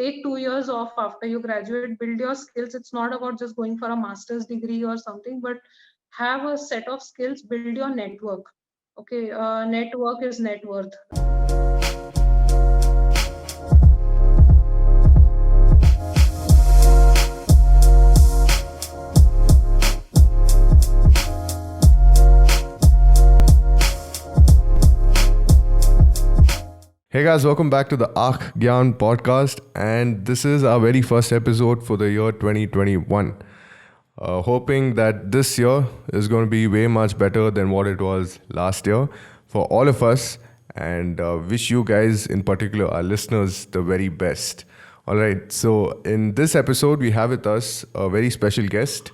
take 2 years off after you graduate, build your skills. It's not about just going for a master's degree or something, but have a set of skills, build your network. Okay, network is net worth. Hey guys, welcome back to the Akh Gyan podcast, and this is our very first episode for the year 2021. Hoping that this year is going to be way much better than what it was last year for all of us, and wish you guys, in particular, our listeners, the very best. All right, so in this episode, we have with us a very special guest,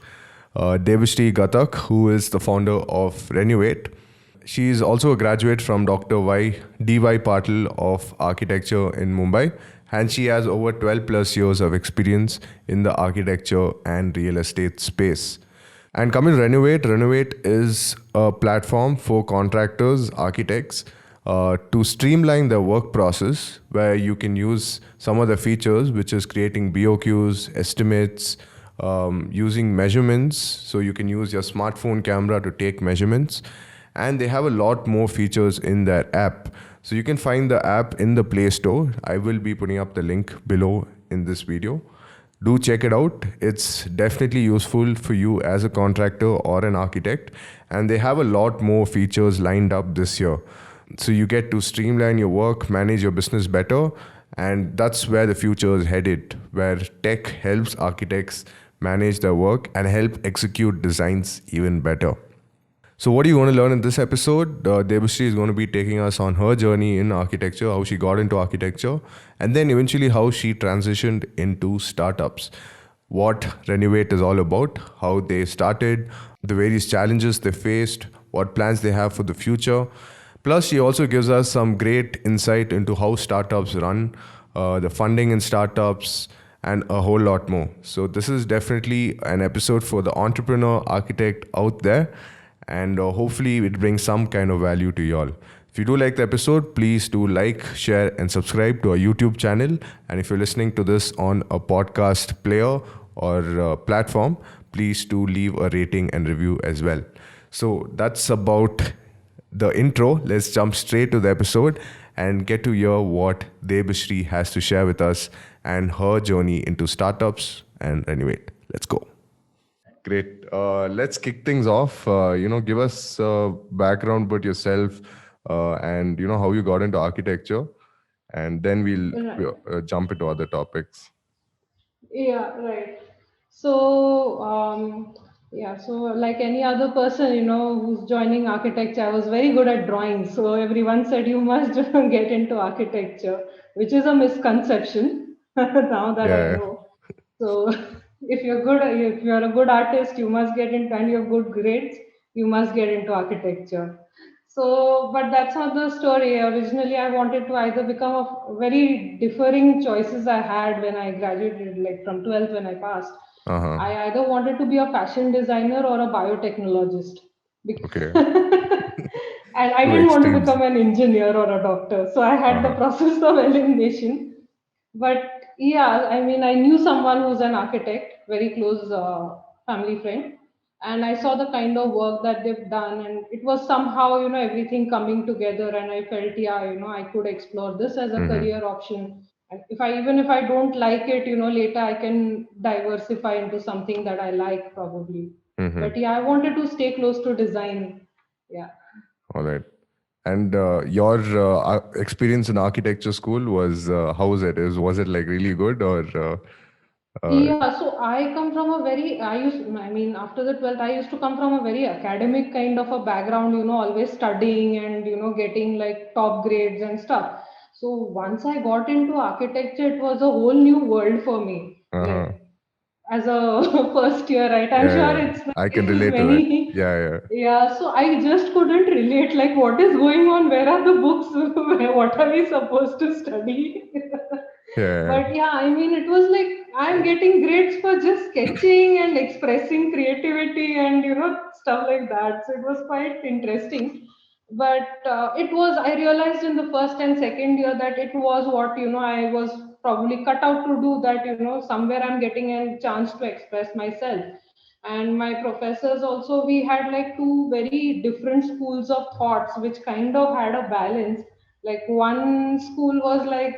Devashri Gatak, who is the founder of Renovate. She is also a graduate from Dr. D.Y. Patil of Architecture in Mumbai, and she has over 12 plus years of experience in the architecture and real estate space. And coming to Renovate is a platform for contractors, architects, to streamline the work process, where you can use some of the features, which is creating BOQs, estimates, using measurements. So you can use your smartphone camera to take measurements. And they have a lot more features in their app. So you can find the app in the Play Store. I will be putting up the link below in this video. Do check it out. It's definitely useful for you as a contractor or an architect. And they have a lot more features lined up this year. So you get to streamline your work, manage your business better. And that's where the future is headed, where tech helps architects manage their work and help execute designs even better. So what are you going to learn in this episode? Devashri is going to be taking us on her journey in architecture, how she got into architecture, and then eventually how she transitioned into startups. What Renovate is all about, how they started, the various challenges they faced, what plans they have for the future. Plus, she also gives us some great insight into how startups run, the funding in startups, and a whole lot more. So this is definitely an episode for the entrepreneur architect out there. And hopefully it brings some kind of value to you all. If you do like the episode, please do like, share, and subscribe to our YouTube channel. And if you're listening to this on a podcast player or platform, please do leave a rating and review as well. So that's about the intro. Let's jump straight to the episode and get to hear what Devashri has to share with us and her journey into startups and Renovate. Let's go. Great. Let's kick things off. Give us a background about yourself and, how you got into architecture. And then we'll jump into other topics. Yeah, right. So, so like any other person, who's joining architecture, I was very good at drawing. So everyone said you must get into architecture, which is a misconception now that I know. So if you're a good artist, you must get into, and you have good grades, you must get into architecture. So, but that's not the story. Originally, I wanted to either become a very differing choices I had when I graduated, like from 12th when I passed. I either wanted to be a fashion designer or a biotechnologist. Okay. And I didn't want to become an engineer or a doctor. So I had the process of elimination. But yeah, I mean, I knew someone who's an architect, very close family friend, and I saw the kind of work that they've done, and it was somehow, everything coming together, and I felt, yeah, I could explore this as a career option. And even if I don't like it, later I can diversify into something that I like probably. But yeah, I wanted to stay close to design. Yeah. All right. And your experience in architecture school was, how was it? Was it like really good or? Yeah, so I come from after the 12th, I used to come from a very academic kind of a background, always studying and, getting like top grades and stuff. So once I got into architecture, it was a whole new world for me. Like, as a first year, right? I'm sure it's like I can relate to that. Yeah. Yeah, so I just couldn't relate. Like, what is going on? Where are the books? What are we supposed to study? But yeah, I mean, it was like I'm getting grades for just sketching and expressing creativity and stuff like that. So it was quite interesting. But I realized in the first and second year that it was what I was probably cut out to do that. Somewhere I'm getting a chance to express myself. And my professors also, we had like two very different schools of thoughts, which kind of had a balance. Like one school was like,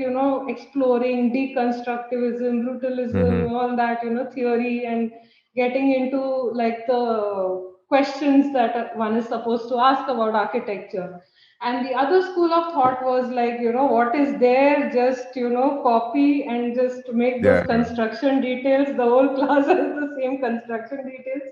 exploring deconstructivism, Mm-hmm. brutalism, all that, theory, and getting into like the questions that one is supposed to ask about architecture. And the other school of thought was like, what is there, just, copy and just make those Yeah, yeah. construction details. The whole class has the same construction details.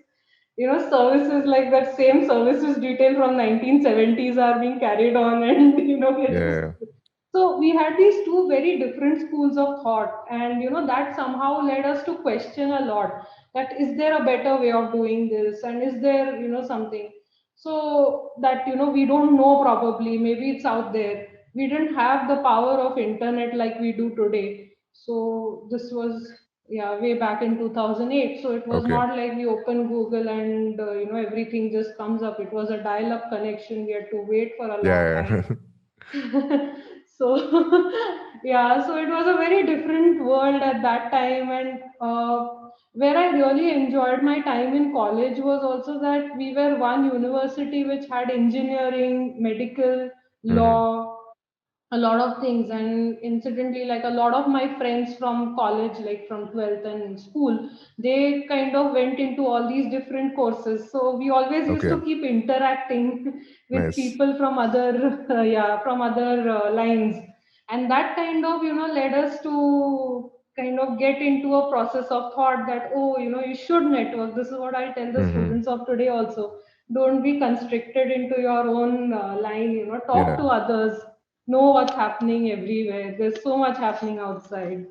Services like that same services detail from 1970s are being carried on, and, Yeah, get to yeah. so we had these two very different schools of thought, and that somehow led us to question a lot. That is there a better way of doing this, and is there something so that we don't know, probably maybe it's out there. We didn't have the power of internet like we do today. So this was, yeah, way back in 2008. So it was Okay. not like we open Google and everything just comes up. It was a dial up connection. We had to wait for a long Yeah, time. yeah. So yeah, so it was a very different world at that time. And where I really enjoyed my time in college was also that we were one university which had engineering, medical, Mm-hmm. law, a lot of things. And incidentally, like a lot of my friends from college, like from 12th and school, they kind of went into all these different courses. So we always used Okay. to keep interacting with Nice. people from other yeah, from other lines. And that kind of led us to kind of get into a process of thought that, oh, you should network. This is what I tell the Mm-hmm. students of today also. Don't be constricted into your own line. Talk Yeah. to others, know what's happening everywhere. There's so much happening outside.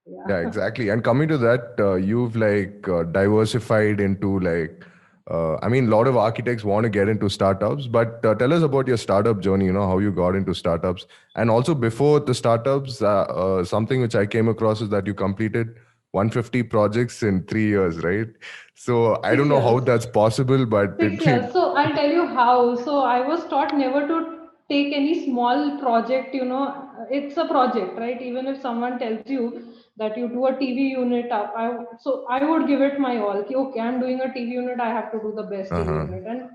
Yeah, Yeah. exactly. And coming to that, you've like diversified into like, I mean, a lot of architects want to get into startups, but tell us about your startup journey, how you got into startups. And also before the startups, something which I came across is that you completed 150 projects in 3 years, right? So I don't six know how years that's possible, but 6 years. So I'll tell you how. So I was taught never to take any small project. It's a project, right? Even if someone tells you that you do a TV unit up, I would give it my all. Okay, I'm doing a TV unit. I have to do the best TV uh-huh. unit, and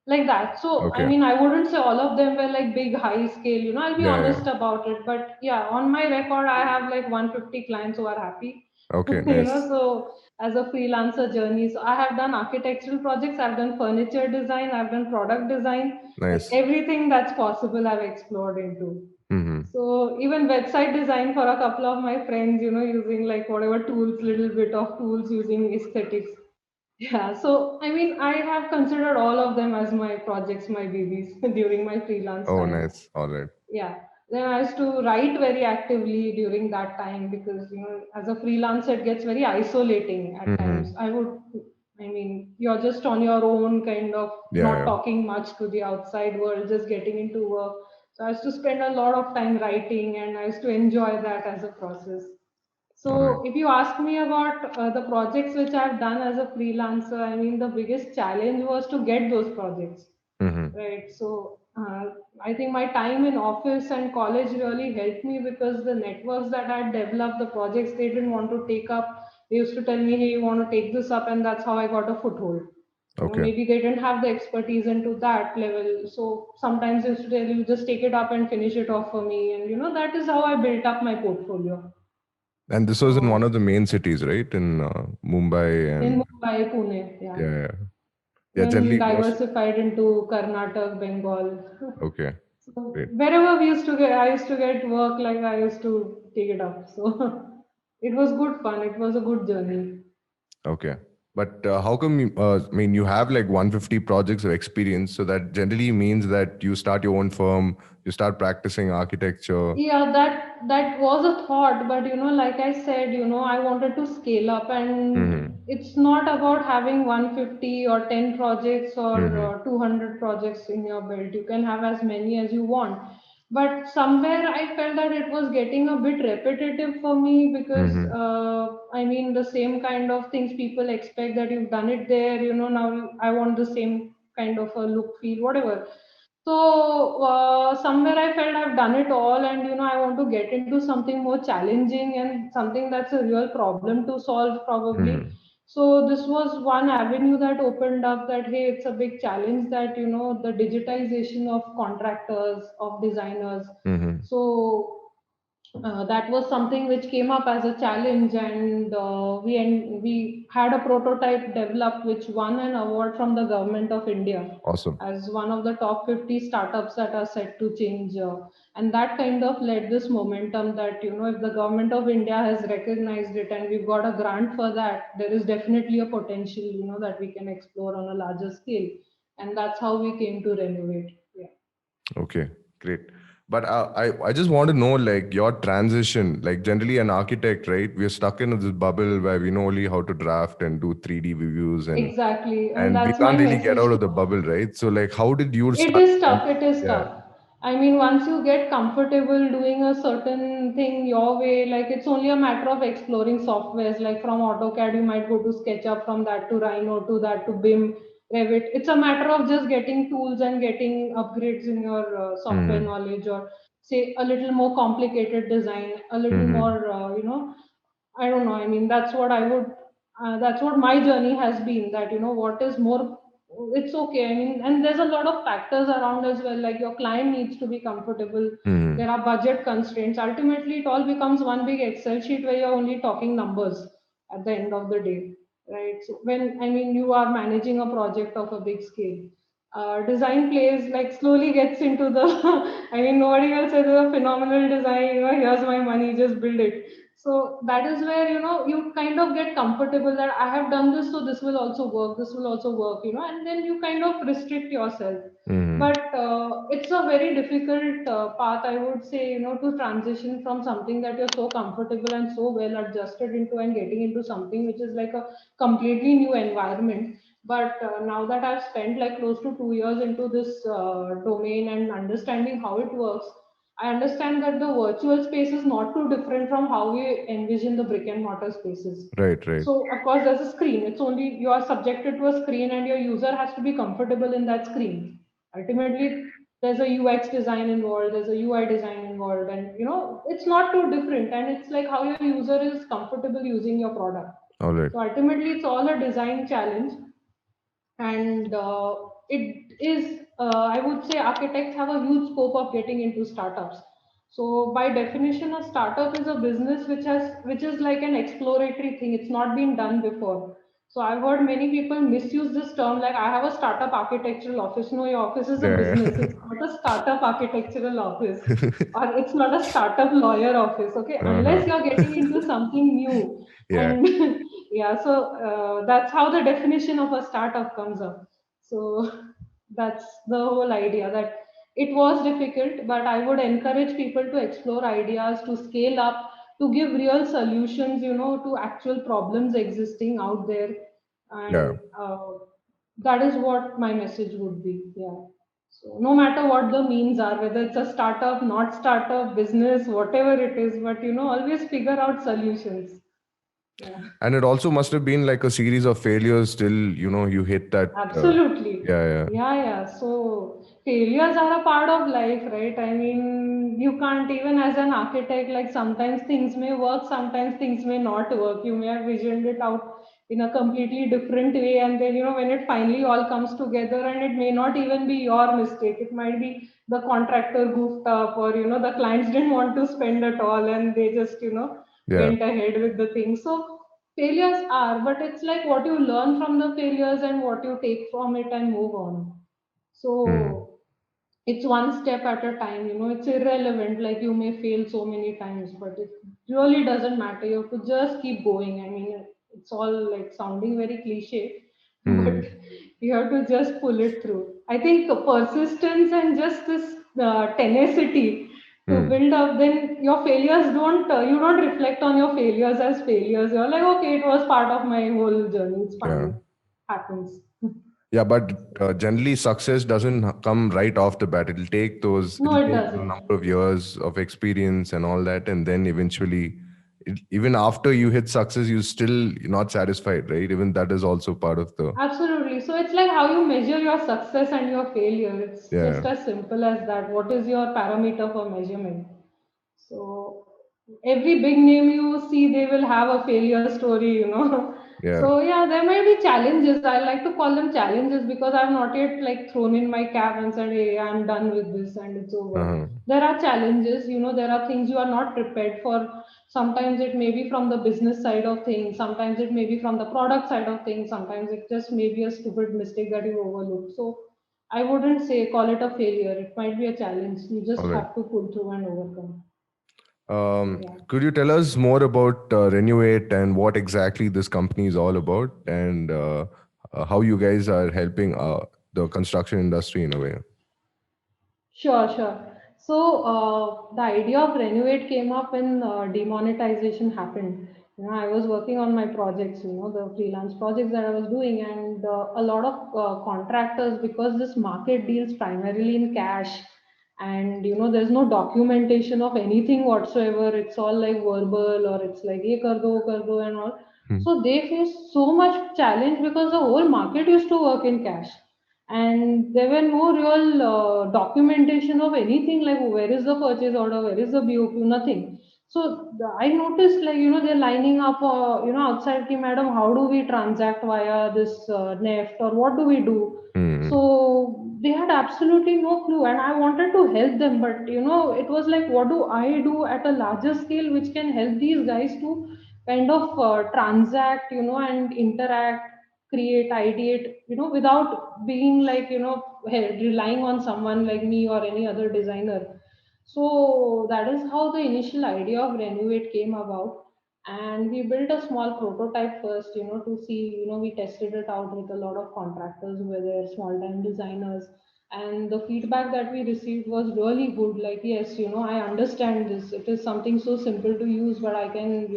like that. So I Okay. mean, I wouldn't say all of them were like big, high scale. I'll be Yeah, yeah. honest about it. But yeah, on my record, I have like 150 clients who are happy. Okay, nice. So as a freelancer journey. So I have done architectural projects, I've done furniture design, I've done product design, like Nice. everything that's possible I've explored into. Mm-hmm. So even website design for a couple of my friends, using like whatever tools, little bit of tools using aesthetics. Yeah, so I mean, I have considered all of them as my projects, my babies during my freelance Oh, time. nice. All right. Yeah, then I used to write very actively during that time, because as a freelancer it gets very isolating at times. Mm-hmm. I mean, you're just on your own, kind of Yeah, not yeah. talking much to the outside world, just getting into work. So I used to spend a lot of time writing, and I used to enjoy that as a process. All right. So if you ask me about the projects which I've done as a freelancer, I mean, the biggest challenge was to get those projects. Mm-hmm. Right. So I think my time in office and college really helped me, because the networks that I developed, the projects they didn't want to take up, they used to tell me, hey, you want to take this up, and that's how I got a foothold. Okay. Maybe they didn't have the expertise into that level. So sometimes they used to tell you, just take it up and finish it off for me. And that is how I built up my portfolio. And this was in one So of the main cities, right? In Mumbai in and Mumbai, Pune, yeah. yeah, yeah. Yeah, Then generally most. diversified into Karnataka, Bengal. Okay, So great. wherever I used to get work, like I used to take it up. So it was good fun. It was a good journey. Okay. But how come I mean, you have like 150 projects of experience, so that generally means that you start your own firm, you start practicing architecture. Yeah, that was a thought, but like I said, I wanted to scale up, and Mm-hmm. it's not about having 150 or 10 projects or Mm-hmm. 200 projects in your belt. You can have as many as you want. But somewhere I felt that it was getting a bit repetitive for me, because Mm-hmm. I mean, the same kind of things people expect, that you've done it there, now I want the same kind of a look, feel, whatever. So somewhere I felt I've done it all, and I want to get into something more challenging and something that's a real problem to solve, probably. Mm-hmm. So this was one avenue that opened up, that hey, it's a big challenge, that the digitization of contractors, of designers. Mm-hmm. So that was something which came up as a challenge, and we had a prototype developed which won an award from the government of India Awesome. as one of the top 50 startups that are set to change. And that kind of led this momentum, that if the government of India has recognized it and we've got a grant for that, there is definitely a potential that we can explore on a larger scale. And that's how we came to Renovate. Yeah. Okay, great. But I just want to know, like, your transition. Like, generally an architect, right? We're stuck in this bubble where we know only how to draft and do 3D reviews, and Exactly, and and we that's my can't really get message out to. of the bubble, right? So, like, how did you It start? is tough. It is Yeah. tough. I mean, once you get comfortable doing a certain thing your way, like it's only a matter of exploring softwares. Like from AutoCAD, you might go to SketchUp, from that to Rhino, to that to BIM, Revit. It's a matter of just getting tools and getting upgrades in your software Mm-hmm. knowledge, or say a little more complicated design, a little Mm-hmm. more, I don't know. I mean, that's what I would. That's what my journey has been. That what is more. It's okay. I mean, and there's a lot of factors around as well. Like your client needs to be comfortable. Mm-hmm. There are budget constraints. Ultimately, it all becomes one big Excel sheet where you're only talking numbers at the end of the day, right? So when you are managing a project of a big scale, design plays like slowly gets into the. I mean, nobody will say there's a phenomenal design. Here's my money, just build it. So that is where you kind of get comfortable that I have done this, so this will also work, this will also work, and then you kind of restrict yourself. Mm-hmm. But it's a very difficult path, I would say, to transition from something that you're so comfortable and so well adjusted into, and getting into something which is like a completely new environment. But now that I've spent like close to 2 years into this domain and understanding how it works, I understand that the virtual space is not too different from how we envision the brick and mortar spaces. Right, right. So, of course, there's a screen. It's only you are subjected to a screen, and your user has to be comfortable in that screen. Ultimately, there's a UX design involved, there's a UI design involved, and it's not too different. And it's like how your user is comfortable using your product. All right. So, ultimately, it's all a design challenge, and it is I would say architects have a huge scope of getting into startups. So by definition, a startup is a business which is like an exploratory thing. It's not been done before. So I've heard many people misuse this term, like I have a startup architectural office. No, your office is a Yeah. business. It's not a startup architectural office, or it's not a startup lawyer office. Okay, Uh-huh. unless you're getting into something new. Yeah. And yeah, so that's how the definition of a startup comes up. So that's the whole idea, that it was difficult, but I would encourage people to explore ideas, to scale up, to give real solutions, to actual problems existing out there. Yeah. And that is what my message would be. Yeah. So no matter what the means are, whether it's a startup, not startup, business, whatever it is, but always figure out solutions. Yeah. And it also must have been like a series of failures till, you hit that. Absolutely. Yeah, yeah. Yeah, yeah. So failures are a part of life, right? I mean, you can't, even as an architect, like sometimes things may work, sometimes things may not work. You may have visioned it out in a completely different way. And then, when it finally all comes together, and it may not even be your mistake. It might be the contractor goofed up, or, the clients didn't want to spend at all, and they just, Yeah. went ahead with the thing. So failures are, but it's like what you learn from the failures and what you take from it and move on. Hmm. So it's one step at a time. It's irrelevant, like you may fail so many times, but it really doesn't matter. You have to just keep going. I mean, it's all like sounding very cliche, but Hmm. you have to just pull it through. I think persistence and just this tenacity to Hmm. build up, then your failures don't you don't reflect on your failures as failures. You're like, okay, it was part of my whole journey, it's Yeah. fine, happens. Yeah, but generally success doesn't come right off the bat. It'll take those, No, it'll it take a doesn't. number of years of experience and all that, and then eventually even after you hit success, you still not satisfied, right? Even that is also part of the Absolutely. So it's like how you measure your success and your failure. It's yeah. just as simple as that. What is your parameter for measurement? So every big name you see, they will have a failure story. Yeah. So yeah, there might be challenges. I like to call them challenges because I've not yet like thrown in my cap and said, hey, I'm done with this and it's over. Uh-huh. There are challenges, there are things you are not prepared for. Sometimes it may be from the business side of things, sometimes it may be from the product side of things, sometimes it just may be a stupid mistake that you overlook. So I wouldn't say call it a failure. It might be a challenge. You just All right. have to pull through and overcome. Yeah. Could you tell us more about Renovate and what exactly this company is all about, and how you guys are helping the construction industry in a way? Sure, sure. So the idea of Renovate came up when demonetization happened. I was working on my projects, the freelance projects that I was doing, and a lot of contractors, because this market deals primarily in cash, and there's no documentation of anything whatsoever. It's all like verbal, or it's like ye kar do, and all. Hmm. So they face so much challenge because the whole market used to work in cash, and there were no real documentation of anything, like where is the purchase order, where is the BOQ, nothing. So I noticed, like they're lining up outside ki, madam, how do we transact via this NEFT, or what do we do? Hmm. So they had absolutely no clue, and I wanted to help them, but it was like, what do I do at a larger scale which can help these guys to kind of transact, and interact, create, ideate, without being like, relying on someone like me or any other designer. So that is how the initial idea of Renovate came about. And we built a small prototype first, to see, we tested it out with a lot of contractors who were there, small time designers. And the feedback that we received was really good. Like, yes, I understand this. It is something so simple to use, but I can,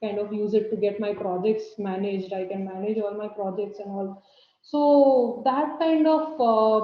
kind of use it to get my projects managed. I can manage all my projects and all. So that kind of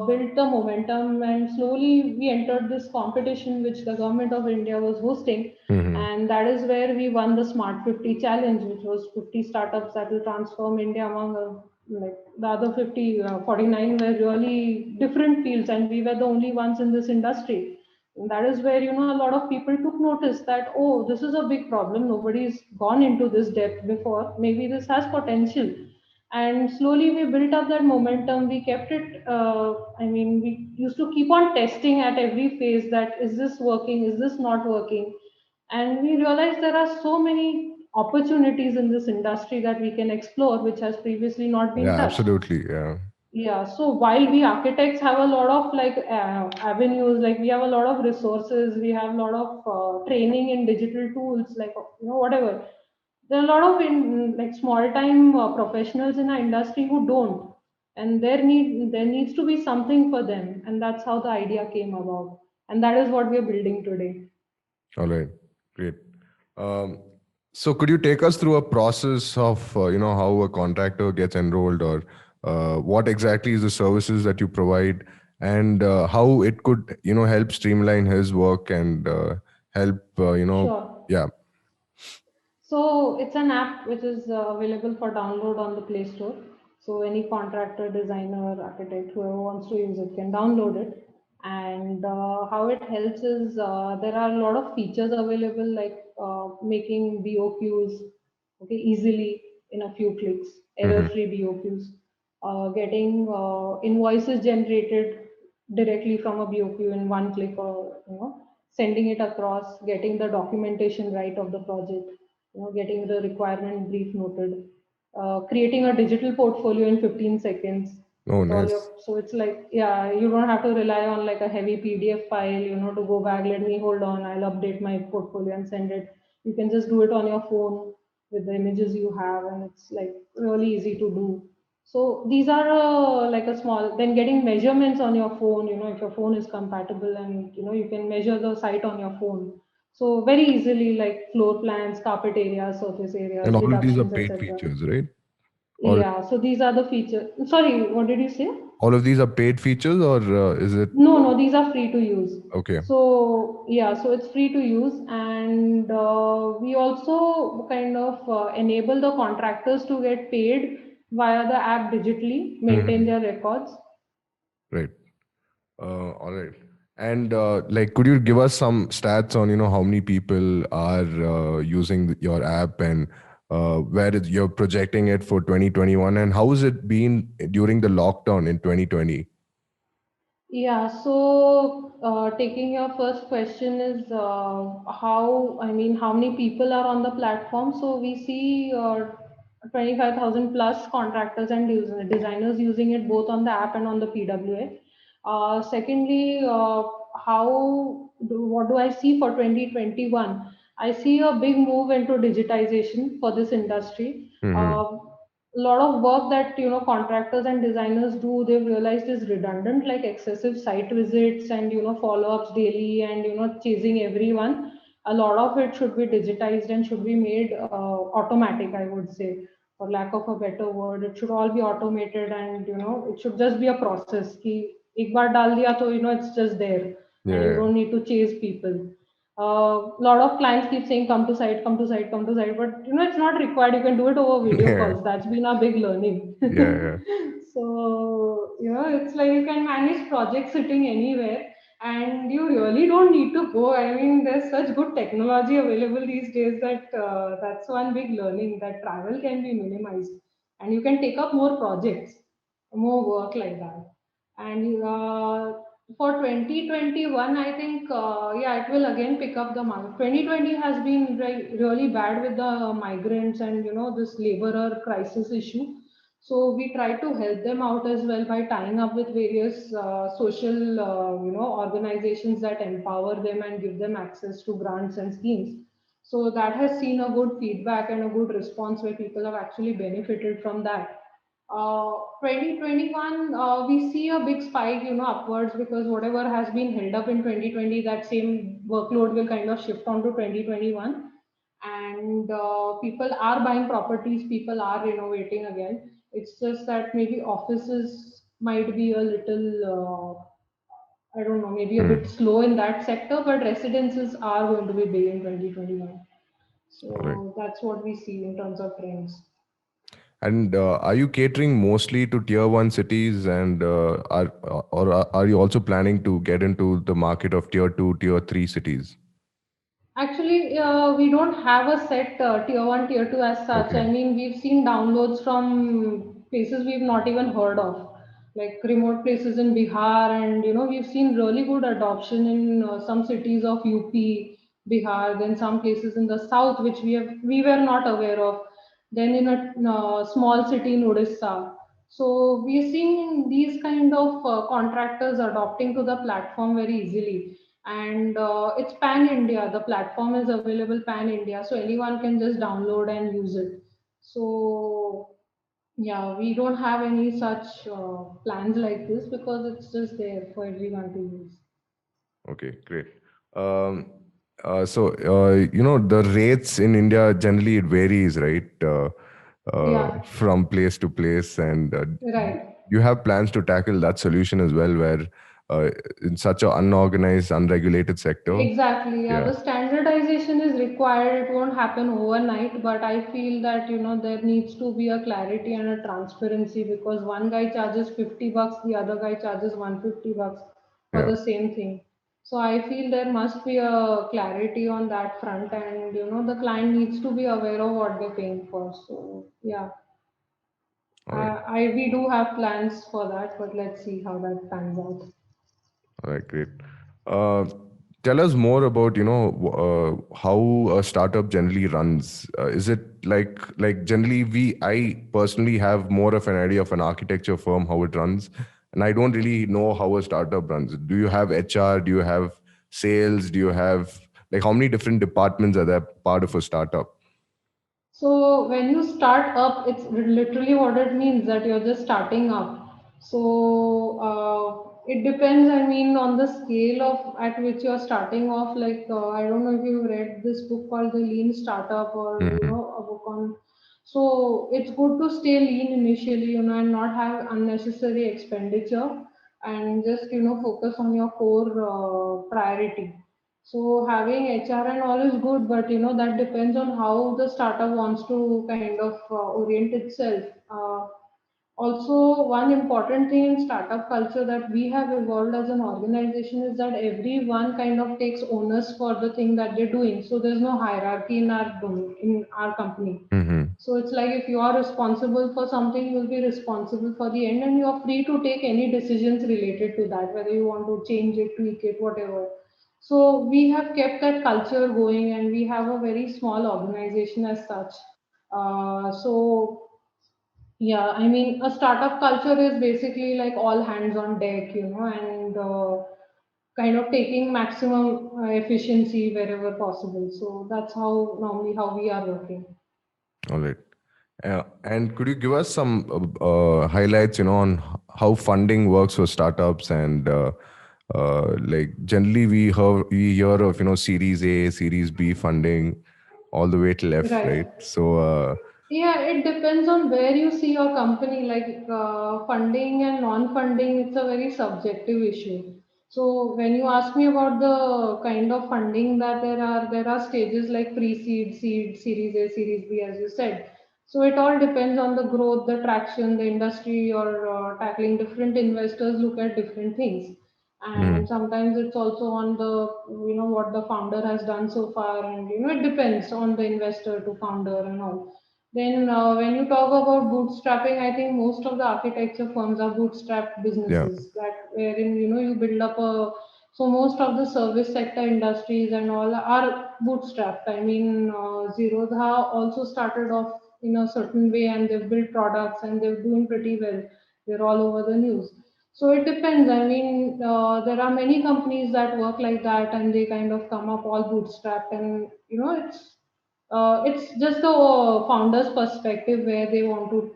built the momentum, and slowly we entered this competition which the government of India was hosting. Hmm. And that is where we won the Smart 50 challenge, which was 50 startups that will transform India among like the other 50, 49 were really different fields, and we were the only ones in this industry. And that is where, a lot of people took notice that, oh, this is a big problem. Nobody's gone into this depth before. Maybe this has potential. And slowly we built up that momentum. We kept it, I mean, we used to keep on testing at every phase, that is this working, is this not working? And we realized there are so many opportunities in this industry that we can explore, which has previously not been Yeah, touched. absolutely. Yeah. Yeah, so while we architects have a lot of like avenues, like we have a lot of resources, we have a lot of training in digital tools, like whatever. There are a lot of like small time professionals in our industry who don't, and there needs to be something for them, and that's how the idea came about, and that is what we are building today. All right. Great. Um, so could you take us through a process of how a contractor gets enrolled, or what exactly is the services that you provide, and how it could help streamline his work and help Sure. yeah. So it's an app which is available for download on the Play Store. So any contractor, designer, architect, whoever wants to use it can download it. And how it helps is there are a lot of features available, like making BOQs okay easily in a few clicks, Hmm. error-free BOQs, getting invoices generated directly from a BOQ in one click, or sending it across, getting the documentation right of the project, getting the requirement brief noted, creating a digital portfolio in 15 seconds Oh, with all your. nice. So it's like, yeah, you don't have to rely on like a heavy PDF file, to go back. Let me hold on. I'll update my portfolio and send it. You can just do it on your phone with the images you have, and it's like really easy to do. So these are like a small. Then getting measurements on your phone, if your phone is compatible, and you can measure the site on your phone. So very easily, like floor plans, carpet areas, surface And areas, all these are deductions, paid etc. features, right? Or Yeah, so these are the features. Sorry, what did you say? all of these are paid features, or is it No, these are free to use. okay? So yeah, so it's free to use, and we also kind of enable the contractors to get paid via the app digitally, maintain Mhm. their records. Right. All right. And like, could you give us some stats on, how many people are using your app, and you're projecting it for 2021, and how has it been during the lockdown in 2020? Yeah, so taking your first question is how many people are on the platform? So we see 25,000 plus contractors and designers using it both on the app and on the PWA. Secondly, what do I see for 2021? I see a big move into digitization for this industry. Mm-hmm. A lot of work that contractors and designers do, they've realized is redundant, like excessive site visits and follow-ups daily and chasing everyone. A lot of it should be digitized and should be made automatic, I would say, for lack of a better word. It should all be automated, and it should just be a process ki ek baar dal diya to it's just there, and you Yeah. don't need to chase people. A lot of clients keep saying come to site, come to site, come to site, but it's not required. You can do it over video Yeah. calls. That's been a big learning. Yeah. Yeah. So it's like you can manage projects sitting anywhere, and you really don't need to go. I mean, there's such good technology available these days that that's one big learning, that travel can be minimized, and you can take up more projects, more work like that. And for 2021, I think, yeah, it will again pick up the market. 2020 has been really bad with the migrants and, this laborer crisis issue. So we try to help them out as well by tying up with various social, organizations that empower them and give them access to grants and schemes. So that has seen a good feedback and a good response where people have actually benefited from that. 2021, we see a big spike, upwards, because whatever has been held up in 2020, that same workload will kind of shift on to 2021. And people are buying properties, people are renovating again. It's just that maybe offices might be a little, I don't know, maybe a bit Hmm. slow in that sector, but residences are going to be big in 2021. All right. So that's what we see in terms of trends. And are you catering mostly to tier one cities, and are you also planning to get into the market of tier two, tier three cities? Actually, we don't have a set tier one, tier two as such. Okay. I mean, we've seen downloads from places we've not even heard of, like remote places in Bihar, and we've seen really good adoption in some cities of UP, Bihar, then some places in the south which we were not aware of. Then in a small city in Odisha. So we're seeing these kind of contractors adopting to the platform very easily, and it's pan India. The platform is available pan India, so anyone can just download and use it. So yeah, we don't have any such plans like this because it's just there for everyone to use. Okay, great. Um, the rates in India generally it varies, right? Yeah, From place to place, and right. you have plans to tackle that solution as well, where in such an unorganized, unregulated sector. Exactly. Yeah, Yeah, the standardization is required. It won't happen overnight, but I feel that there needs to be a clarity and a transparency, because one guy charges $50, the other guy charges $150 for yeah. the same thing. So I feel there must be a clarity on that front, and the client needs to be aware of what they're paying for. So yeah, All right. we do have plans for that, but let's see how that pans out. All right, great. Uh, Tell us more about how a startup generally runs. Is it like generally I personally have more of an idea of an architecture firm how it runs, and I don't really know how a startup runs. Do you have HR? Do you have sales? Do you have like how many different departments are there part of a startup? So when you start up, it's literally what it means, that you're just starting up. So it depends, I mean, on the scale of at which you're starting off. Like I don't know if you've read this book called The Lean Startup, or Hmm. a book on. So it's good to stay lean initially, and not have unnecessary expenditure, and just focus on your core priority. So having HR and all is good, but that depends on how the startup wants to kind of orient itself. Also, one important thing in startup culture that we have evolved as an organization is that everyone kind of takes onus for the thing that they're doing. So there's no hierarchy in our company. Mm-hmm. So it's like if you are responsible for something, you'll be responsible for the end, and you are free to take any decisions related to that, whether you want to change it, tweak it, whatever. So we have kept that culture going, and we have a very small organization as such. So yeah, I mean, a startup culture is basically like all hands on deck, and kind of taking maximum efficiency wherever possible. So that's how normally how we are working. All right. And could you give us some highlights, on how funding works for startups and like generally we hear of Series A, Series B funding, all the way to F, Right. right? So Yeah, it depends on where you see your company, like funding and non-funding, it's a very subjective issue. So when you ask me about the kind of funding that there are stages like pre-seed, seed, Series A, Series B, as you said. So it all depends on the growth, the traction, the industry, or tackling. Different investors look at different things, and mhm. sometimes it's also on the what the founder has done so far, and it depends on the investor to founder and all. Then, when you talk about bootstrapping, I think most of the architecture firms are bootstrap Yeah. businesses that wherein you build up a. So most of the service sector industries and all are bootstrapped. I mean, Zerodha also started off in a certain way, and they've built products and they're doing pretty well. They're all over the news. So it depends. I mean, there are many companies that work like that, and they kind of come up all bootstrapped, and it's just the founder's perspective where they want to,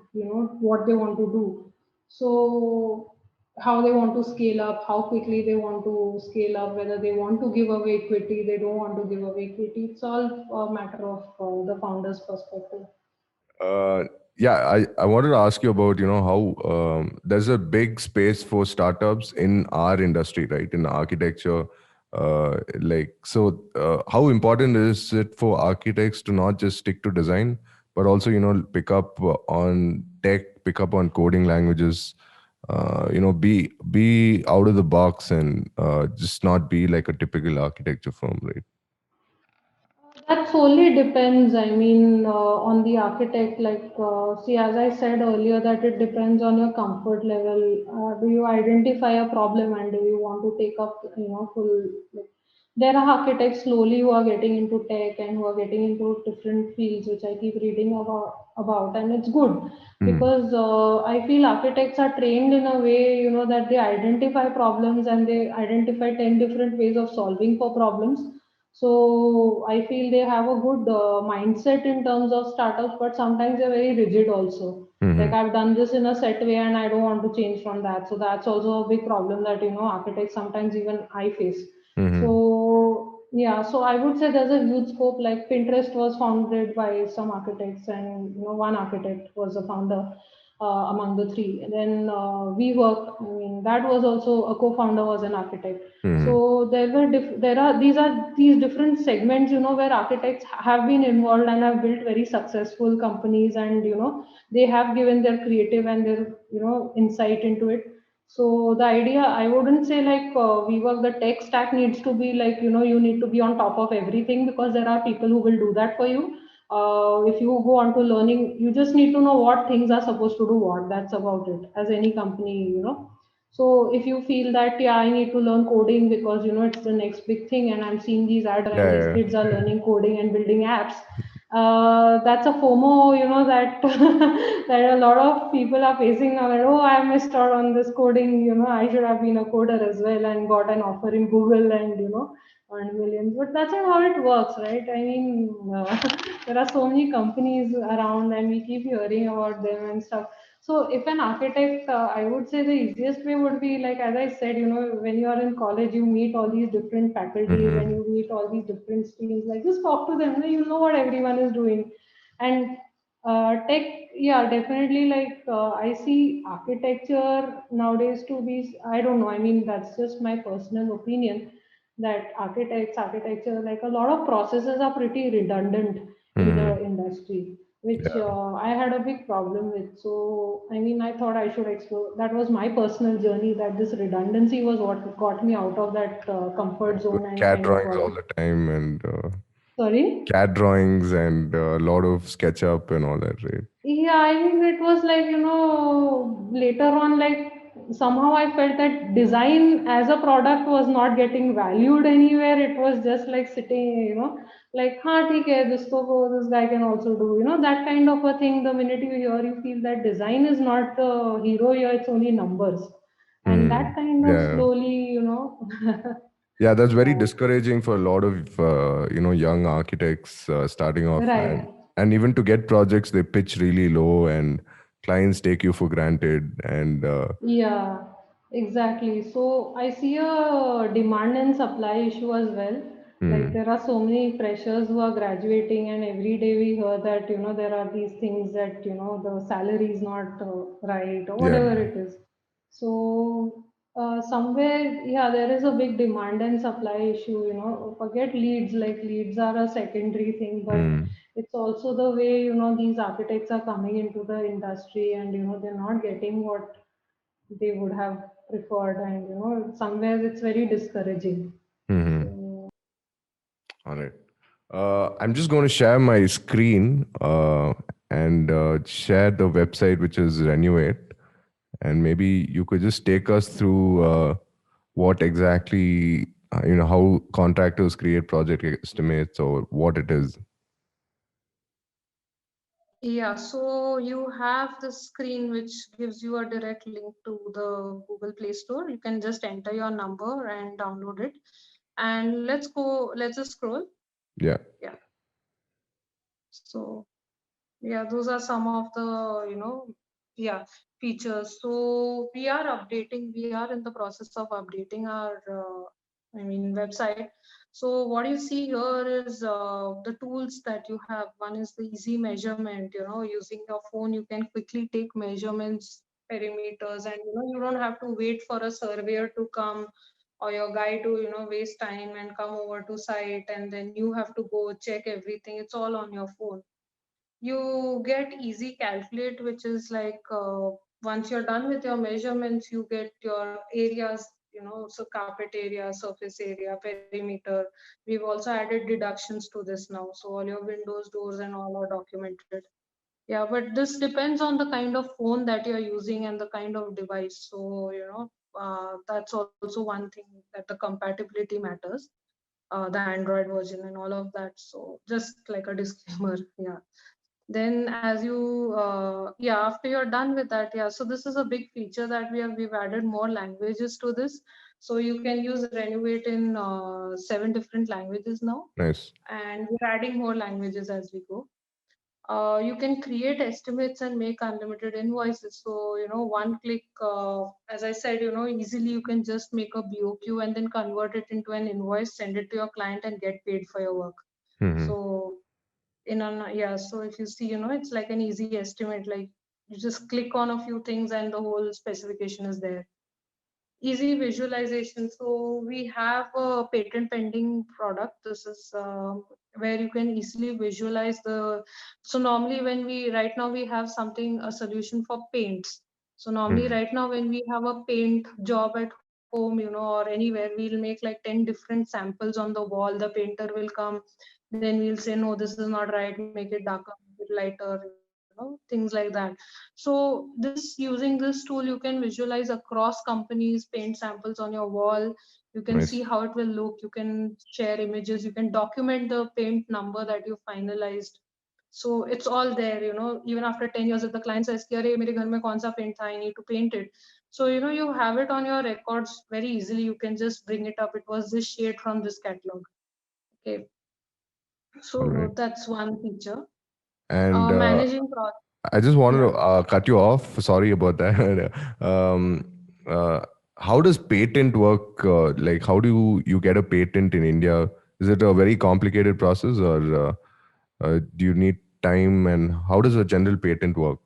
what they want to do. So how they want to scale up, how quickly they want to scale up, whether they want to give away equity, they don't want to give away equity. It's all a matter of the founder's perspective. Uh, yeah, I wanted to ask you about, how there's a big space for startups in our industry, right? In architecture. How important is it for architects to not just stick to design, but also, pick up on tech, pick up on coding languages, be out of the box and just not be like a typical architecture firm, right? That solely depends, I mean, on the architect. Like, see, as I said earlier, that it depends on your comfort level. Do you identify a problem and do you want to take up, full? Like, there are architects slowly who are getting into tech and who are getting into different fields, which I keep reading about, and it's good Mm. because I feel architects are trained in a way, that they identify problems and they identify 10 different ways of solving for problems. So I feel they have a good mindset in terms of startups, but sometimes they're very rigid also. Like, Hmm. I've done this in a set way and I don't want to change from that. So that's also a big problem that architects sometimes even I face. Hmm. So yeah, so I would say there's a huge scope. Like, Pinterest was founded by some architects, and one architect was the founder among the three. And then WeWork, I mean, that was also a co-founder was an architect. Hmm. So there are these different segments, where architects have been involved and have built very successful companies, and they have given their creative and their insight into it. So the idea, I wouldn't say like we work the tech stack needs to be like you need to be on top of everything, because there are people who will do that for you. If you go on to learning, you just need to know what things are supposed to do what. That's about it. As any company. So if you feel that, yeah, I need to learn coding because it's the next big thing, and I'm seeing these ads and these Yeah, kids are learning coding and building apps, that's a FOMO, that that a lot of people are facing now. That, oh, I missed out on this coding. I should have been a coder as well and got an offer in Google and earned millions. But that's not how it works, right? I mean, there are so many companies around, and we keep hearing about them and stuff. So if an architect, I would say the easiest way would be like, as I said, when you are in college, you meet all these different faculties and yeah. you meet all these different streams. Like, just talk to them, you know what everyone is doing. And Tech, yeah, definitely. Like I see architecture nowadays to be, I don't know. I mean, that's just my personal opinion that architecture, like a lot of processes are pretty redundant in Hmm. the industry, which Yeah. I had a big problem with. So, I mean, I thought I should explore. That was my personal journey. That this redundancy was what got me out of that comfort zone and CAD kind of drawings got all it. the time and Sorry. CAD drawings and a lot of SketchUp and all that, right? Yeah, I mean, it was like, later on, like somehow I felt that design as a product was not getting valued anywhere. It was just like sitting, like, हाँ ठीक है, this guy can also do, that kind of a thing. The minute you hear, you feel that design is not the hero here, it's only numbers. And that Hmm. kind of Yeah. slowly, Yeah, that's very uh, discouraging for a lot of young architects starting off, right. and even to get projects, they pitch really low, and clients take you for granted, and Yeah, exactly. So I see a demand and supply issue as well. Like hmm, there are so many freshers who are graduating, and every day we hear that, there are these things that, the salary is not right or yeah, whatever it is. So somewhere, yeah, there is a big demand and supply issue, Forget leads, like leads are a secondary thing, but hmm, it's also the way, these architects are coming into the industry and, they're not getting what they would have preferred, and somewhere it's very discouraging. hmm. So All right. I'm just going to share my screen and share the website, which is Renovate, and maybe you could just take us through what exactly how contractors create project estimates or what it is. yeah, so you have the screen which gives you a direct link to the Google Play Store. You can just enter your number and download it. And let's just scroll. Yeah. Yeah. So yeah, those are some of the, yeah, features. So we are in the process of updating our, website. So what you see here is the tools that you have. One is the easy measurement, using your phone, you can quickly take measurements, perimeters, and, you don't have to wait for a surveyor to come or your guy to, waste time and come over to site, and then you have to go check everything. It's all on your phone. You get easy calculate, which is like once you're done with your measurements, you get your areas, so carpet area, surface area, perimeter. We've also added deductions to this now, so all your windows, doors, and all are documented. Yeah, but this depends on the kind of phone that you're using and the kind of device. So that's also one thing, that the compatibility matters, the Android version and all of that. So just like a disclaimer. Yeah. Then as you yeah, after you're done with that, yeah, so this is a big feature that we've added more languages to this. So you can use Renovate in 7 different languages now, Nice. and we're adding more languages as we go. You can create estimates and make unlimited invoices. So, one click, as I said, easily you can just make a BOQ and then convert it into an invoice, send it to your client, and get paid for your work. Hmm. So yeah, so if you see, it's like an easy estimate, like you just click on a few things and the whole specification is there. Easy visualization. So we have a patent pending product. This is where you can easily visualize the, so normally when we, right now we have something, a solution for paints. So normally Hmm. right now when we have a paint job at home, or anywhere, we'll make like 10 different samples on the wall. The painter will come, then we'll say, no, this is not right, make it darker, make it lighter, things like that. So using this tool, you can visualize across companies paint samples on your wall. You can see Nice. how it will look. You can share images. You can document the paint number that you finalized. So it's all there, even after 10 years, if the client says, "Ki, "Arey, mere ghar mein kaun sa paint tha, I need to paint it." So, you have it on your records very easily. You can just bring it up. It was this shade from this catalog. Okay. All right. So that's one feature. And Managing project. I just wanted to Yeah. cut you off. Sorry about that. Uh, how does patent work? Like, how do you get a patent in India? Is it a very complicated process, or do you need time, and how does a general patent work?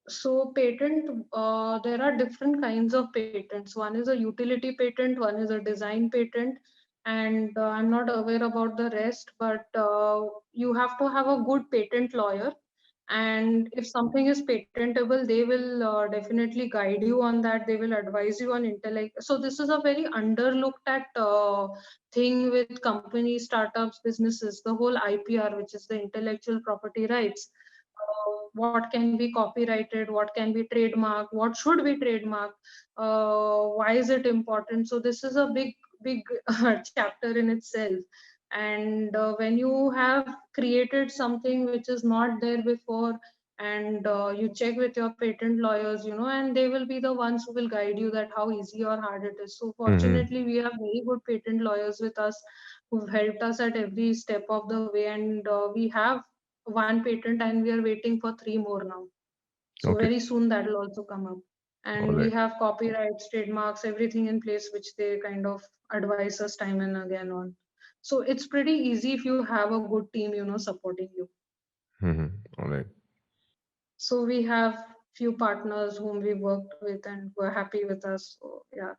So patent, there are different kinds of patents. One is a utility patent, one is a design patent, and I'm not aware about the rest, but you have to have a good patent lawyer. And if something is patentable, they will definitely guide you on that. They will advise you on intellect. So this is a very underlooked at thing with companies, startups, businesses. The whole IPR, which is the intellectual property rights, what can be copyrighted, what can be trademark, what should be trademark, why is it important. So this is a big chapter in itself. And when you have created something which is not there before, and you check with your patent lawyers, and they will be the ones who will guide you that how easy or hard it is. So Mm-hmm. fortunately we have very good patent lawyers with us who've helped us at every step of the way. And we have one patent and we are waiting for three more now. So Okay. very soon that will also come up. All And we right. have copyrights, trademarks, everything in place, which they kind of advise us time and again on. So it's pretty easy if you have a good team, supporting you. Mm-hmm. All right. So we have few partners whom we worked with and were happy with us. So yeah,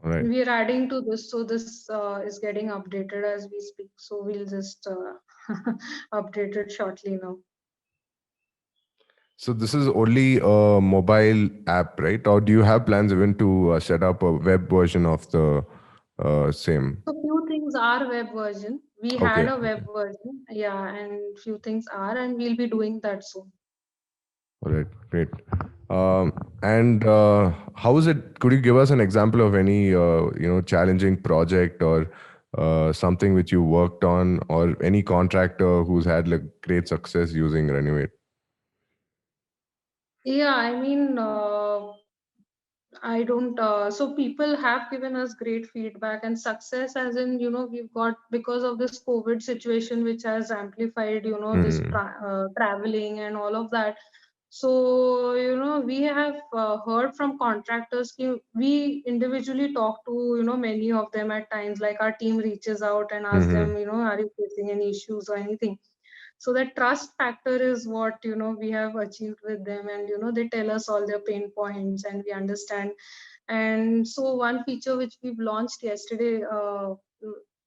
All right. we are adding to this. So this is getting updated as we speak. So we'll just update it shortly now. So this is only a mobile app, right? Or do you have plans even to set up a web version of the same? So few things are web version. We Okay. had a web version, yeah, and few things are, and we'll be doing that soon. All right. Great. And how is it? Could you give us an example of any challenging project or something which you worked on, or any contractor who's had like great success using Renovate? Yeah, I mean, I don't. So people have given us great feedback and success, as in, we've got because of this COVID situation, which has amplified, this Mm-hmm. traveling and all of that. So, we have heard from contractors. We individually talk to, many of them at times. Like our team reaches out and asks Mm-hmm. them, are you facing any issues or anything? So that trust factor is what we have achieved with them, and they tell us all their pain points and we understand. And so one feature which we've launched yesterday,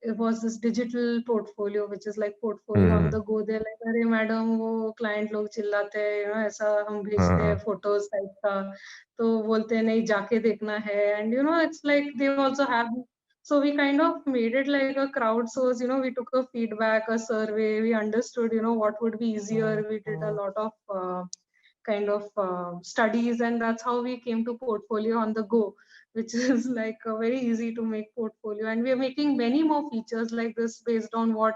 it was this digital portfolio, which is like portfolio on Mm-hmm. the go. They're like, अरे madam वो client लोग चिल्लाते हैं, ऐसा हम भेजते हैं Uh-huh. photos type का, तो बोलते हैं नहीं जाके देखना है. And it's like they also have. So we kind of made it like a crowdsource. We took a feedback, a survey. We understood, what would be easier. We did a lot of kind of studies, and that's how we came to portfolio on the go, which is like very easy to make portfolio. And we are making many more features like this based on what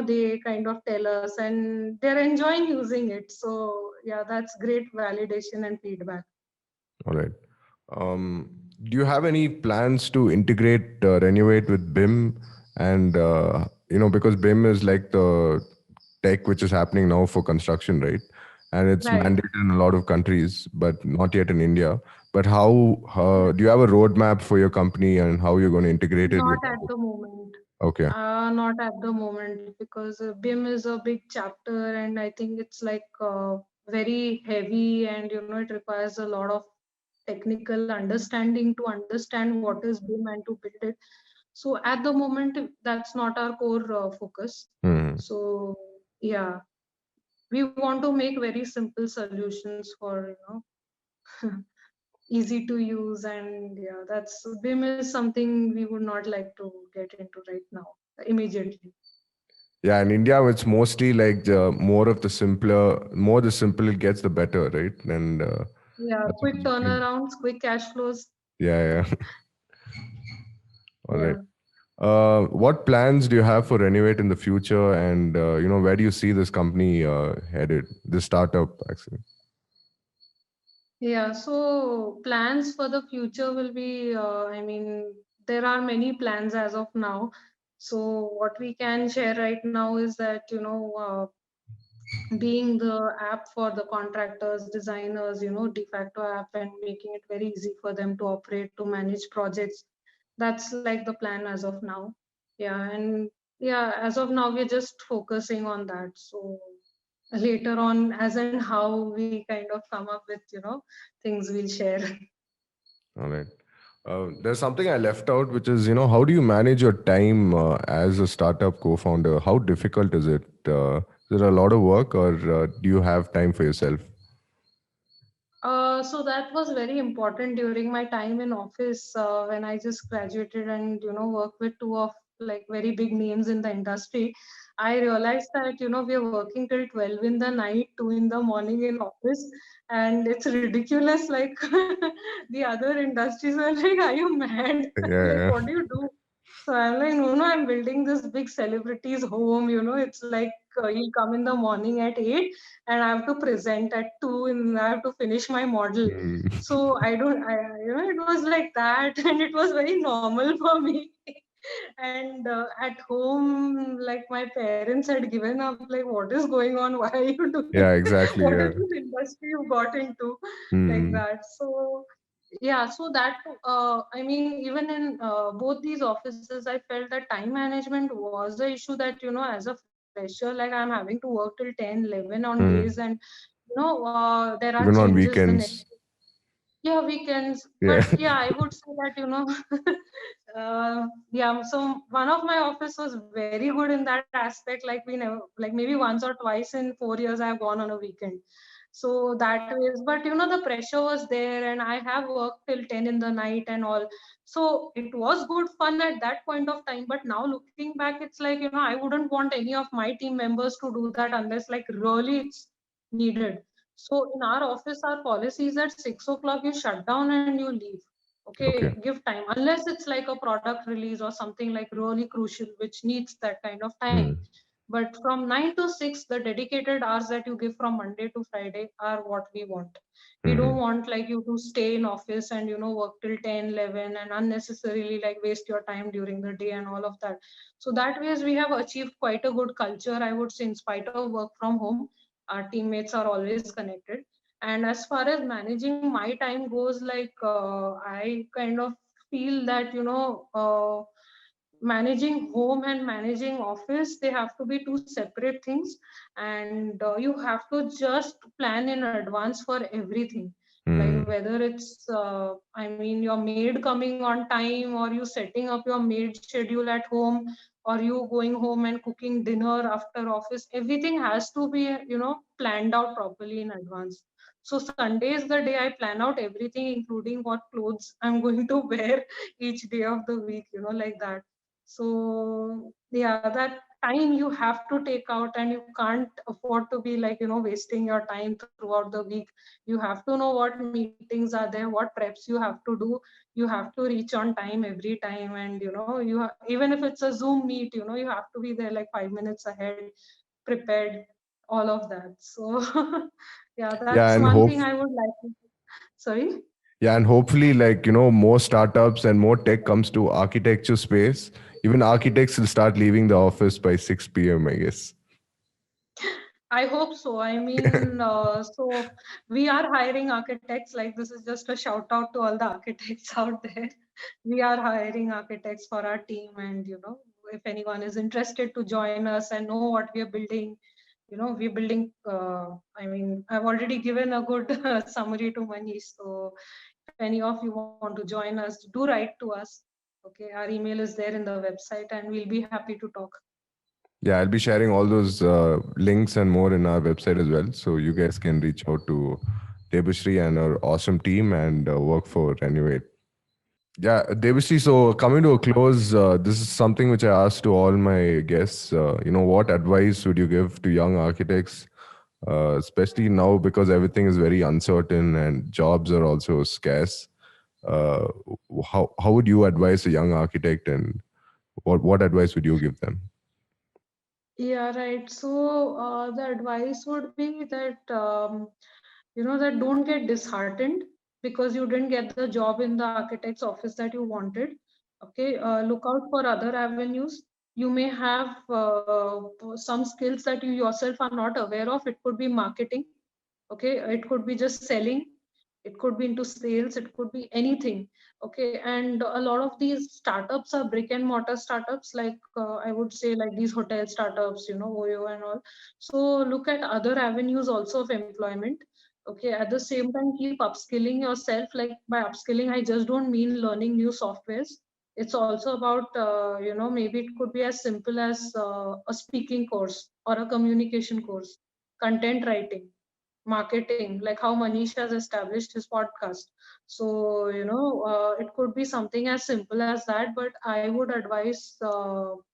they kind of tell us, and they're enjoying using it. So yeah, that's great validation and feedback. All right. Do you have any plans to integrate Renovate with BIM? And because BIM is like the tech which is happening now for construction, right? And it's Right. mandated in a lot of countries, but not yet in India. But how do you have a roadmap for your company and how you're going to integrate it Not with? at the moment. Okay. Not at the moment, because BIM is a big chapter, and I think it's like very heavy, and it requires a lot of technical understanding to understand what is BIM and to build it. So at the moment, that's not our core focus. Hmm. So yeah, we want to make very simple solutions for easy to use. And yeah, that's BIM is something we would not like to get into right now immediately. Yeah, in India, it's mostly like more the simple it gets, the better, right? And Yeah, that's what quick you think. turnarounds, quick cash flows. Yeah, yeah. All right. Yeah. What plans do you have for Renovate in the future, and where do you see this company headed? This startup, actually. Yeah, so plans for the future will be, I mean, there are many plans as of now. So what we can share right now is that, being the app for the contractors, designers, de facto app, and making it very easy for them to operate, to manage projects. That's like the plan as of now. Yeah, and Yeah, as of now, we're just focusing on that. So later on, as in how we kind of come up with, things we'll share. All right. There's something I left out, which is, how do you manage your time as a startup co-founder? How difficult is it? Is it a lot of work, or do you have time for yourself? So that was very important during my time in office when I just graduated and worked with two of like very big names in the industry. I realized that we are working till 12 in the night, 2 in the morning in office, and it's ridiculous. Like the other industries are like, "Are you mad? Like, Yeah, what do you do?" So I'm like, no, no, I'm building this big celebrity's home. It's like he'll come in the morning at 8 and I have to present at 2 and I have to finish my model. yeah. So I don't, it was like that and it was very normal for me. And at home, like my parents had given up, like, what is going on? Why are you doing? Yeah, exactly. What is Yeah. this industry you got into? Like Hmm. that. So yeah, so that I mean, even in both these offices, I felt that time management was the issue that as a fresher, like I'm having to work till 10, 11 on days, Hmm. and there are Even on changes the next. weekends. Yeah, weekends. Yeah. But yeah, I would say that yeah. So one of my office was very good in that aspect. Like we never, like maybe once or twice in 4 years, I have gone on a weekend. So that is, but the pressure was there, and I have worked till 10 in the night and all. So it was good fun at that point of time. But now looking back, it's like I wouldn't want any of my team members to do that unless like really it's needed. So in our office, our policy is at 6 o'clock you shut down and you leave. Okay, Okay. give time unless it's like a product release or something like really crucial which needs that kind of time. Hmm. But from 9 to 6, the dedicated hours that you give from Monday to Friday are what we want. We don't Hmm. want like you to stay in office and work till 10, 11 and unnecessarily like waste your time during the day and all of that. So that ways we have achieved quite a good culture, I would say, in spite of work from home. Our teammates are always connected. And as far as managing my time goes, like I kind of feel that managing home and managing office, they have to be two separate things. And you have to just plan in advance for everything, like Hmm. whether it's I mean your maid coming on time, or you setting up your maid schedule at home, or you going home and cooking dinner after office. Everything has to be planned out properly in advance. So Sunday is the day I plan out everything, including what clothes I'm going to wear each day of the week, like that. So yeah, that time you have to take out, and you can't afford to be like wasting your time throughout the week. You have to know what meetings are there, what preps you have to do. You have to reach on time every time, and even if it's a Zoom meet, you have to be there like 5 minutes ahead, prepared, all of that. So yeah, that's Yeah, and one hope thing I would like to. Sorry. yeah, and hopefully, like, more startups and more tech comes to architecture space. Even architects will start leaving the office by 6 p.m., I guess. I hope so. I mean, so we are hiring architects. Like, this is just a shout out to all the architects out there. We are hiring architects for our team, and if anyone is interested to join us and know what we are building, we're building. I mean, I've already given a good summary to Manish. So, if any of you want to join us, do write to us. Okay, our email is there in the website, and we'll be happy to talk. Yeah, I'll be sharing all those links and more in our website as well. So you guys can reach out to Debashri and her awesome team and work for Renovate. Yeah, Debashri, so coming to a close, this is something which I asked to all my guests. What advice would you give to young architects, especially now because everything is very uncertain and jobs are also scarce? Uh, how would you advise a young architect, and what advice would you give them? Yeah, right. So the advice would be that that don't get disheartened because you didn't get the job in the architect's office that you wanted. Okay, look out for other avenues. You may have some skills that you yourself are not aware of. It could be marketing. Okay, it could be just selling. It could be into sales, it could be anything. Okay, and a lot of these startups are brick and mortar startups, like I would say, like these hotel startups, Oyo and all. So look at other avenues also of employment. Okay, at the same time, keep upskilling yourself. Like by upskilling, I just don't mean learning new softwares. It's also about, maybe it could be as simple as a speaking course or a communication course, content writing, marketing, like how Manish has established his podcast. So, it could be something as simple as that, but I would advise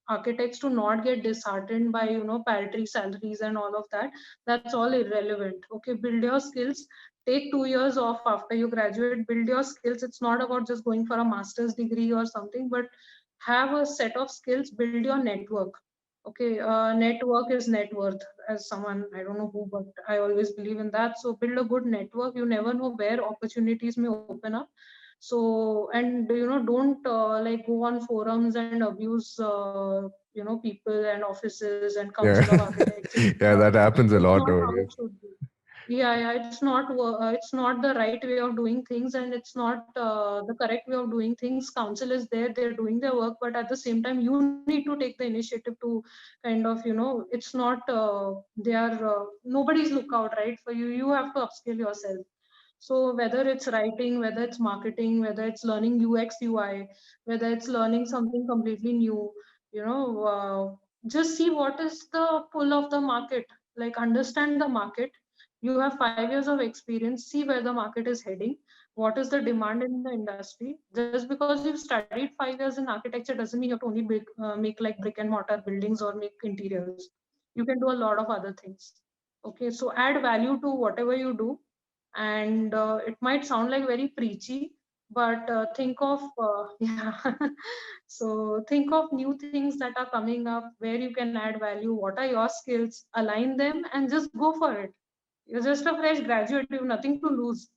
architects to not get disheartened by, paltry salaries and all of that. That's all irrelevant. Okay, build your skills. Take 2 years off after you graduate, build your skills. It's not about just going for a master's degree or something, but have a set of skills, build your network. Okay, network is net worth. As someone, I don't know who, but I always believe in that. So build a good network. You never know where opportunities may open up. So, and don't like go on forums and abuse people and offices and council Yeah. of architects. Yeah, that happens a It's lot not over how it here. should be. Yeah, it's not the right way of doing things, and it's not the correct way of doing things. Council is there, they're doing their work, but at the same time, you need to take the initiative to kind of, it's not they are nobody's lookout, right, for you. You have to upskill yourself. So whether it's writing, whether it's marketing, whether it's learning UX UI, whether it's learning something completely new, just see what is the pull of the market. Like understand the market. You have 5 years of experience. See where the market is heading. What is the demand in the industry? Just because you've studied 5 years in architecture doesn't mean you have to only make like brick and mortar buildings or make interiors. You can do a lot of other things. Okay, so add value to whatever you do, and it might sound like very preachy, but think of yeah. So think of new things that are coming up where you can add value. What are your skills? Align them and just go for it. You're just a fresh graduate, you have nothing to lose.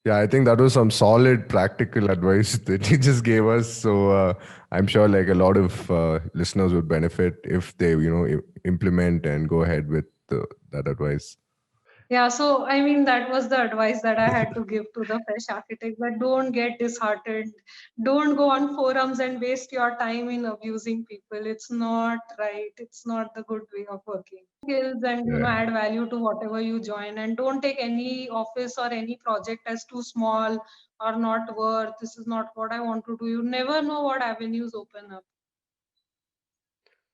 Yeah, I think that was some solid practical advice that you just gave us. So I'm sure like a lot of listeners would benefit if they, implement and go ahead with that advice. Yeah, so I mean, that was the advice that I had to give to the fresh architect, that don't get disheartened. Don't go on forums and waste your time in abusing people. It's not right. It's not the good way of working. Skills and Yeah. add value to whatever you join, and don't take any office or any project as too small or not worth. This is not what I want to do. You never know what avenues open up.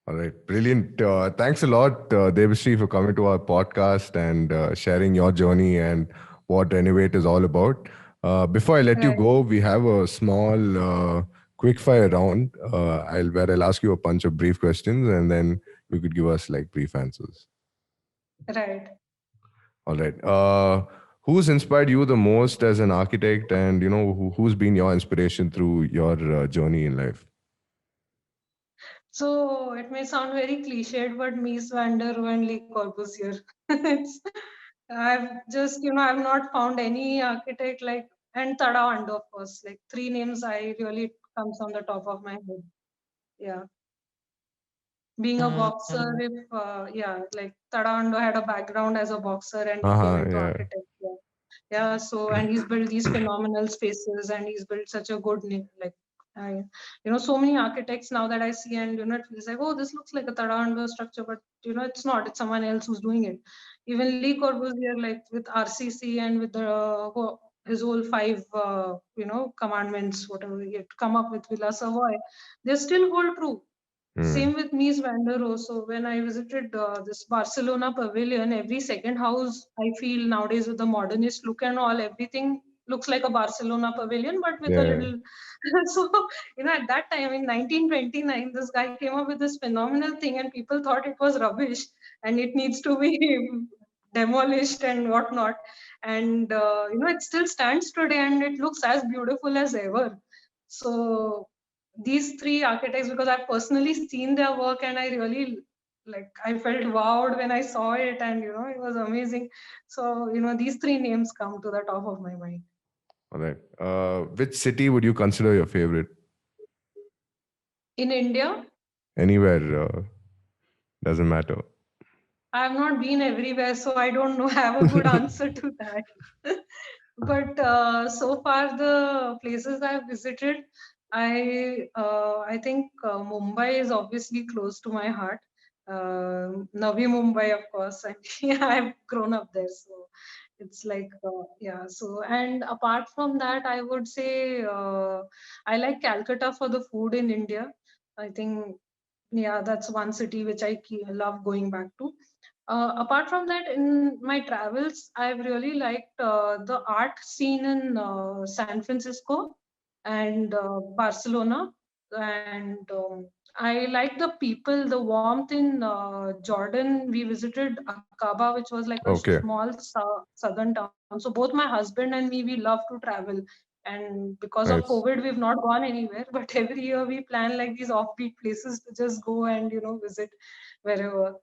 All right, brilliant. Thanks a lot, Devashree, for coming to our podcast and sharing your journey and what Renovate is all about. Before I let you Right, go, we have a small quick fire round where I'll ask you a bunch of brief questions and then you could give us like brief answers. right. All right. Who's inspired you the most as an architect, and who's been your inspiration through your journey in life? So it may sound very cliched, but Mies van der Rohe and Le Corbusier. it's, I've just, I've not found any architect like, and Tada Ando, of course, like three names I really comes on the top of my head. Yeah. Being a boxer, if, like Tada Ando had a background as a boxer and he came into Yeah. architecture. Yeah, so and he's built these phenomenal spaces and he's built such a good name. Like I, so many architects now that I see, and it feels like, oh, this looks like a Tadando structure, but it's not. It's someone else who's doing it. Even Lee Corbusier, like with RCC and with his whole five, commandments, whatever he had come up with Villa Savoy, they still hold true. Mm. Same with Mies van der Rohe. So when I visited this Barcelona pavilion, every second house, I feel nowadays with the modernist look and all, everything looks like a Barcelona pavilion, but with a Yeah. little. So, at that time in 1929, this guy came up with this phenomenal thing, and people thought it was rubbish and it needs to be demolished and whatnot. And, it still stands today and it looks as beautiful as ever. So, these three architects, because I've personally seen their work and I really I felt wowed when I saw it, and it was amazing. So these three names come to the top of my mind. All right. Which city would you consider your favorite? In India, Anywhere doesn't matter. I have not been everywhere, so I don't know. I have a good answer to that. But so far the places I've visited, I think Mumbai is obviously close to my heart. Navi Mumbai, of course. I've grown up there, so it's like yeah. So and apart from that, I would say I like Calcutta for the food in India. I think yeah, that's one city which I love going back to. Apart from that, in my travels, I've really liked the art scene in San Francisco and Barcelona. And I like the people, the warmth in Jordan. We visited Aqaba, which was like a Okay. small southern town. So both my husband and me, we love to travel. And because of Nice. COVID, we've not gone anywhere. But every year we plan like these offbeat places to just go and visit wherever.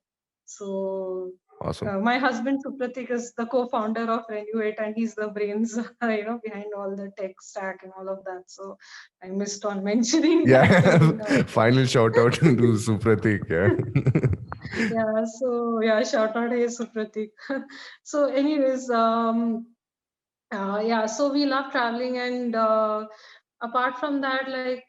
So Awesome. my husband Supratik is the co-founder of Renuate, and he's the brains, behind all the tech stack and all of that. So I missed on mentioning that Yeah. during our Final shout out to Supratik. Yeah. yeah. So yeah, shout out hey Supratik. So anyways, yeah, so we love traveling, and apart from that, like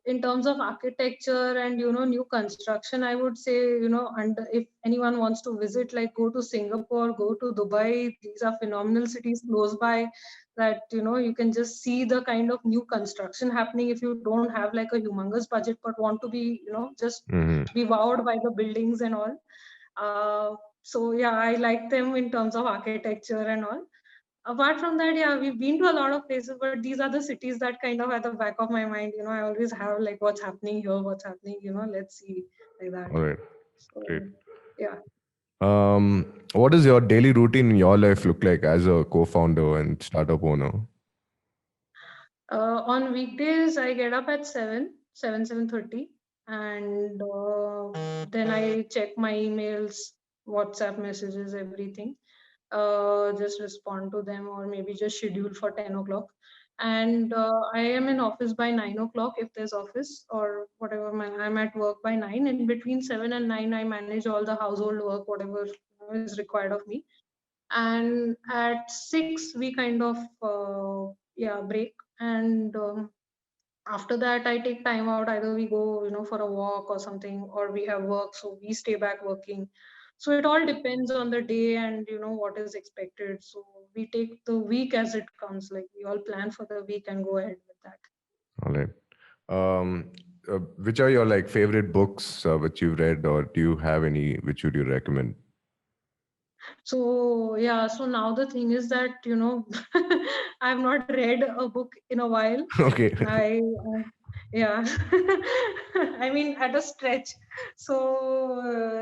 in terms of architecture and new construction, I would say and if anyone wants to visit, like go to Singapore, go to Dubai. These are phenomenal cities close by that you can just see the kind of new construction happening if you don't have like a humongous budget but want to be just Mhm. be wowed by the buildings and all. So yeah, I like them in terms of architecture and all. Apart from that, yeah, we've been to a lot of places, but these are the cities that kind of at the back of my mind, I always have like what's happening here, what's happening, let's see, like that. All right. Great. So yeah. What does your daily routine in your life look like as a co-founder and startup owner? On weekdays, I get up at 7:30, and then I check my emails, WhatsApp messages, everything. Just respond to them, or maybe just schedule for 10 o'clock. And I am in office by 9 o'clock if there's office or whatever. I'm at work by 9. In between 7 and 9, I manage all the household work, whatever is required of me. And at 6, we kind of yeah, break. And after that, I take time out. Either we go for a walk or something, or we have work, so we stay back working. So it all depends on the day and what is expected. So we take the week as it comes. Like we all plan for the week and go ahead with that. All right. Which are your like favorite books which you've read, or do you have any which would you recommend? So yeah, so now the thing is that I've not read a book in a while. Okay. Yeah, I mean at a stretch. So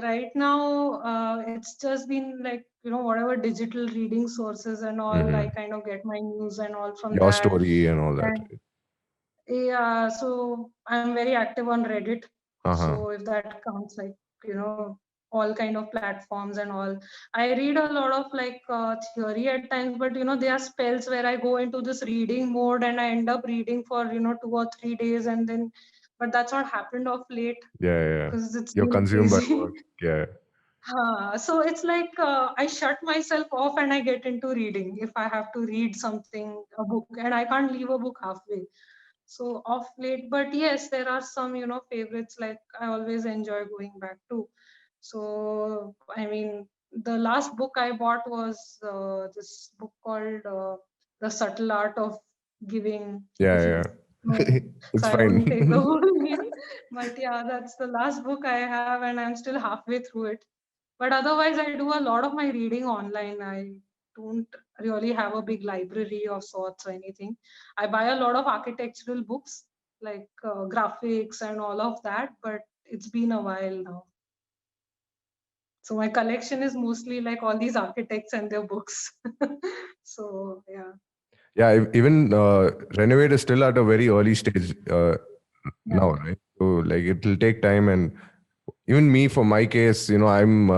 right now it's just been like whatever digital reading sources and all. I Hmm. kind of get my news and all from Your that. story and all that. And yeah, so I'm very active on Reddit. Uh-huh. So if that counts, like all kind of platforms and all. I read a lot of like theory at times, but there are spells where I go into this reading mode and I end up reading for 2 or 3 days, and then but that's not happened of late Yeah, yeah. because it's You're been consumed by crazy. work. Yeah. So it's like I shut myself off and I get into reading if I have to read something, a book, and I can't leave a book halfway. So off late, but yes, there are some favorites like I always enjoy going back to. So I mean, the last book I bought was this book called The Subtle Art of Giving. Yeah, yeah. No, It's so I wouldn't take the fine. whole name, but yeah, that's the last book I have, and I'm still halfway through it. But otherwise, I do a lot of my reading online. I don't really have a big library of sorts or anything. I buy a lot of architectural books, like graphics and all of that, but it's been a while now. So my collection is mostly like all these architects and their books. So yeah. Yeah, even Renovate is still at a very early stage now, Yeah. right? So like it'll take time, and even me, for my case, I'm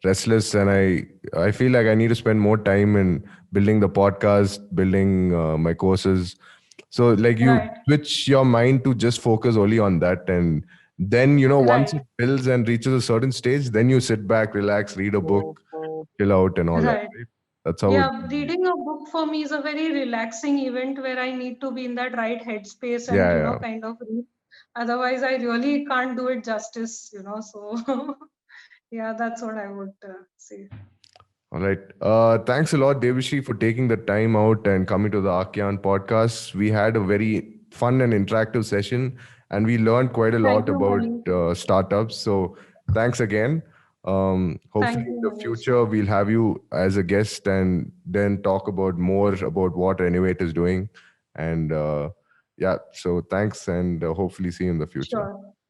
restless, and I feel like I need to spend more time in building the podcast, building my courses. So like you Right. switch your mind to just focus only on that, and then once Right. it builds and reaches a certain stage, then you sit back, relax, read a book, chill out, and all that. Right. Right? That's how it. Yeah, reading a book for me is a very relaxing event where I need to be in that right headspace and, Yeah, yeah. kind of read. Otherwise, I really can't do it justice, So, yeah, that's what I would say. All right. Thanks a lot, Devishi, for taking the time out and coming to the Aakyan podcast. We had a very fun and interactive session, and we learned quite a Thank lot you, about Manish. startups. So, thanks again. Hopefully, Thank in you, the Manish. future, we'll have you as a guest and then talk about more about what Renovate is doing. And yeah, so thanks, and hopefully, see you in the future. Sure.